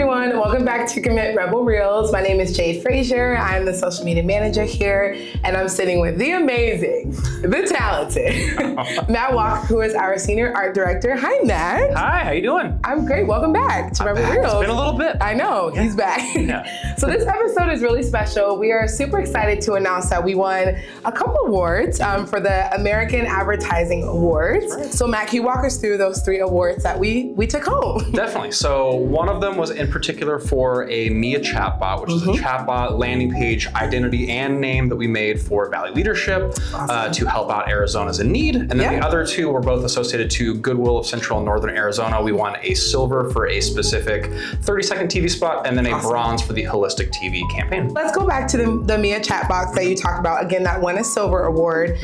everyone. Welcome back to Commit Rebel Reels. My name is Jade Frazier. I'm the social media manager here, and I'm sitting with the amazing, the talented Matt Walker, who is our senior art director. Hi, Matt. Hi, how you doing? I'm great. Welcome back to Rebel Reels. It's been a little bit. I know, he's back. Yeah. So this episode is really special. We are super excited to announce that we won a couple awards for the American Advertising Awards. Right. So Matt, can you walk us through those 3 awards that we took home? Definitely. So one of them was in particular for a Mia Chatbot, which is a chatbot landing page identity and name that we made for Valley Leadership to help out Arizona's in need. And then the other 2 were both associated to Goodwill of Central and Northern Arizona. We won a silver for a specific 30-second TV spot and then a bronze for the holistic TV campaign. Let's go back to the Mia Chatbots that you talked about. Again, that won a silver award.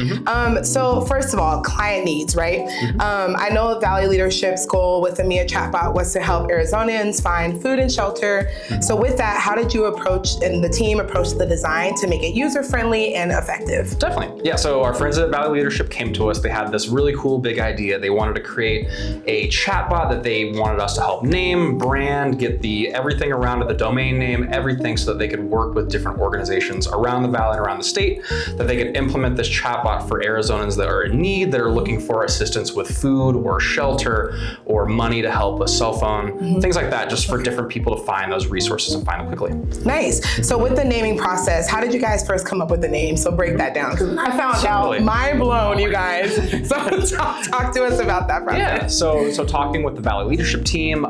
So first of all, client needs, right? I know Valley Leadership's goal with the Mia Chatbot was to help Arizonans find food and shelter. So with that, how did you approach, and the team approach the design to make it user-friendly and effective? Definitely. Yeah, so our friends at Valley Leadership came to us. They had this really cool big idea. They wanted to create a chatbot that they wanted us to help name, brand, get everything around it, the domain name, everything, so that they could work with different organizations around the valley and around the state, that they could implement this chatbot for Arizonans that are in need, that are looking for assistance with food or shelter or money to help a cell phone, things like that, just for different people to find those resources and find them quickly. Nice. So with the naming process, how did you guys first come up with the name? So break that down, because I found out, mind blown, you guys. So talk to us about that process. Yeah, so talking with the Valley Leadership team,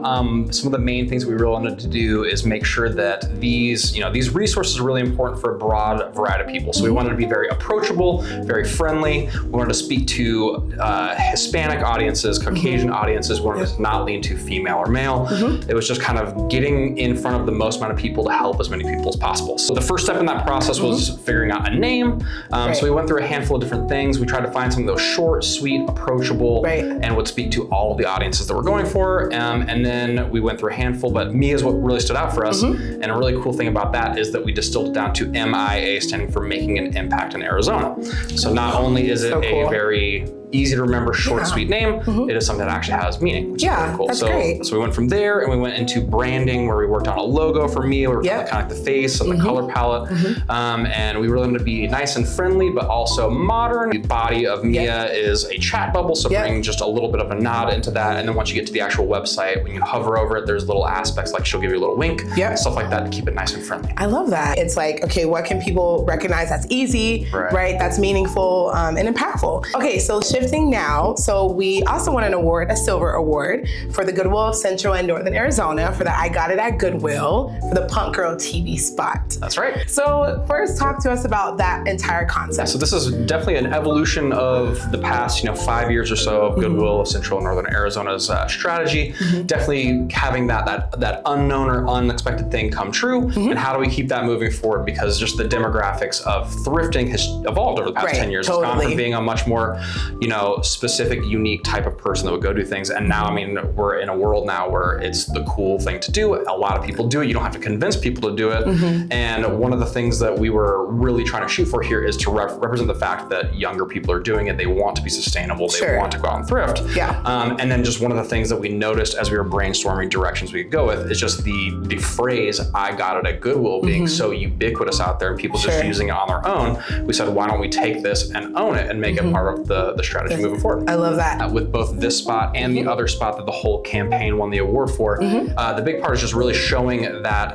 some of the main things we really wanted to do is make sure that these resources are really important for a broad variety of people. So we wanted to be very approachable, very friendly. We wanted to speak to Hispanic audiences, Caucasian audiences. We wanted to not lean to female or male. It was just kind of getting in front of the most amount of people to help as many people as possible. So the first step in that process was figuring out a name. So we went through a handful of different things. We tried to find some of those short, sweet, approachable, and would speak to all of the audiences that we're going for. And then we went through a handful, but Mia is what really stood out for us. And a really cool thing about that is that we distilled it down to MIA, standing for Making an Impact in Arizona. So not only is it a very easy to remember, short, sweet name, it is something that actually has meaning, which is really cool. That's great. So we went from there and we went into branding, where we worked on a logo for Mia. We worked on kind of the face and the color palette. And we really wanted to be nice and friendly, but also modern. The body of Mia is a chat bubble, so bring just a little bit of a nod into that. And then once you get to the actual website, when you hover over it, there's little aspects like she'll give you a little wink, stuff like that to keep it nice and friendly. I love that. It's like, okay, what can people recognize that's easy, right? That's meaningful and impactful. Okay, so shifting now. So we also won an award, a silver award, for the Goodwill of Central and Northern Arizona for the I Got It at Goodwill for the Punk Girl TV spot. That's right. So first, talk to us about that entire concept. So this is definitely an evolution of the past, 5 years or so of Goodwill of Central and Northern Arizona's strategy. Definitely having that unknown or unexpected thing come true, and how do we keep that moving forward? Because just the demographics of thrifting has evolved over the past 10 years. It's gone from being a much more, specific, unique type of person that would go do things. And now, we're in a world now where it's the cool thing to do. A lot of people do it. You don't have to convince people to do it. And one of the things that we were really trying to shoot for here is to represent the fact that younger people are doing it. They want to be sustainable. They want to go out and thrift. And then just one of the things that we noticed as we were brainstorming directions we could go with is just the phrase, I got it at Goodwill, being so ubiquitous out there and people just using it on their own. We said, why don't we take this and own it and make it part of the strategy moving forward. I love that. With both this spot and the other spot that the whole campaign won the award for, the big part is just really showing that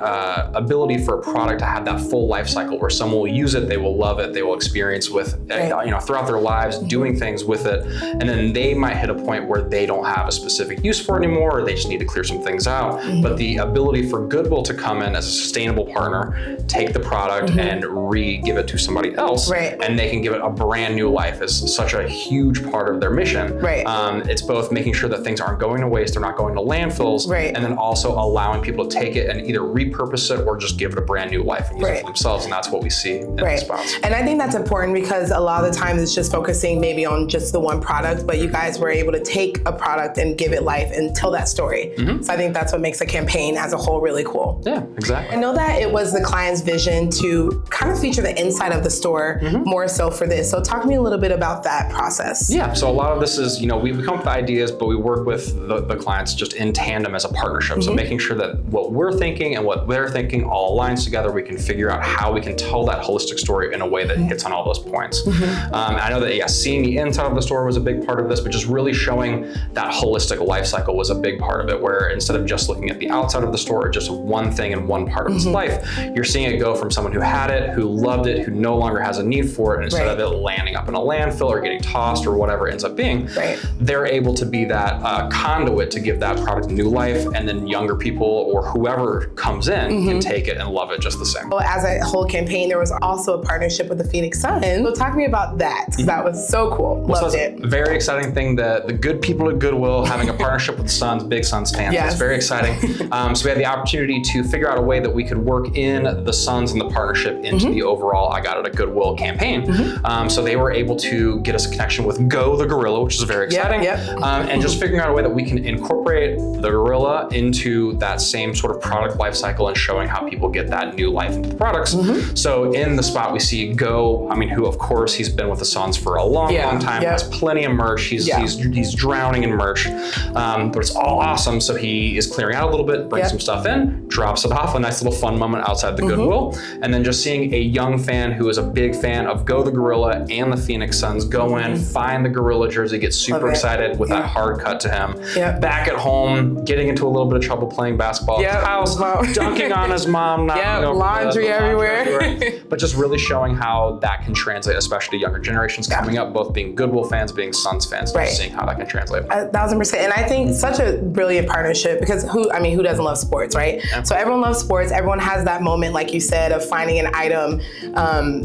ability for a product to have that full life cycle where someone will use it, they will love it, they will experience with, throughout their lives, doing things with it. And then they might hit a point where they don't have a specific use for it anymore, or they just need to clear some things out. But the ability for Goodwill to come in as a sustainable partner, take the product and give it to somebody else, and they can give it a brand new life is such a huge part of their mission. It's both making sure that things aren't going to waste, they're not going to landfills, and then also allowing people to take it and either repurpose it or just give it a brand new life and use it for themselves. And that's what we see in these spots. And I think that's important because a lot of the times it's just focusing maybe on just the one product, but you guys were able to take a product and give it life and tell that story. So I think that's what makes a campaign as a whole really cool. Yeah, exactly. I know that it was the client's vision to kind of feature the inside of the store more so for this. So talk to me a little bit about that process. process. Yeah, so a lot of this is, we come up with ideas, but we work with the clients just in tandem as a partnership. So making sure that what we're thinking and what they're thinking all aligns together, we can figure out how we can tell that holistic story in a way that hits on all those points. I know that, seeing the inside of the store was a big part of this, but just really showing that holistic life cycle was a big part of it, where instead of just looking at the outside of the store, just one thing in one part of its life, you're seeing it go from someone who had it, who loved it, who no longer has a need for it, and instead of it landing up in a landfill or getting tossed or whatever it ends up being, they're able to be that conduit to give that product new life, and then younger people or whoever comes in can take it and love it just the same. Well, as a whole campaign, there was also a partnership with the Phoenix Suns. So talk to me about that, because that was so cool. Loved it. Very exciting thing, that the good people at Goodwill having a partnership with the Suns, big Suns fans. It's very exciting. So we had the opportunity to figure out a way that we could work in the Suns and the partnership into the overall I Got It at Goodwill campaign. So they were able to get us a connection with Go the Gorilla, which is very exciting. And just figuring out a way that we can incorporate the gorilla into that same sort of product life cycle and showing how people get that new life into the products. So in the spot we see Go, who of course he's been with the Suns for a long time, has plenty of merch. He's drowning in merch, but it's all awesome. So he is clearing out a little bit, brings some stuff in, drops it off, a nice little fun moment outside the Goodwill. And then just seeing a young fan who is a big fan of Go the Gorilla and the Phoenix Suns go in, find the gorilla jersey, get super excited with that hard cut to him. Back at home, getting into a little bit of trouble playing basketball at his house, dunking on his mom, laundry everywhere. But just really showing how that can translate, especially younger generations coming up, both being Goodwill fans, being Suns fans, just seeing how that can translate. 1,000%. And I think such a brilliant partnership, because who doesn't love sports, right? So everyone loves sports. Everyone has that moment, like you said, of finding an item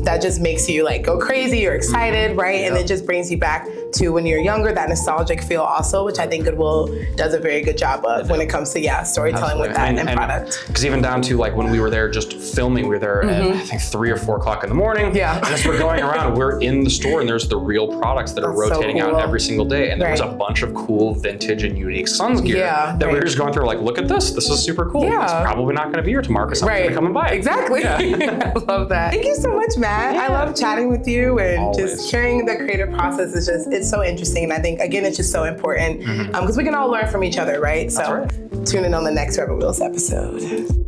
that just makes you like go crazy or excited, right? And it just brings you back to when you're younger, that nostalgic feel also, which I think Goodwill does a very good job of when it comes to storytelling with that and product. Because even down to like when we were there just filming, we were there at I think 3 or 4 o'clock in the morning. And as we're going around, we're in the store and there's the real products that are rotating out every single day. And there was a bunch of cool vintage and unique Suns gear that we were just going through like, look at this. This is super cool. It's probably not going to be here tomorrow because someone's going to come and buy it. Exactly. I love that. Thank you so much, Matt. I love chatting with you and just hearing the creative process is just, it's so interesting. And I think, again, it's just so important because we can all learn from each other, right? So tune in on the next Rebel Wheels episode.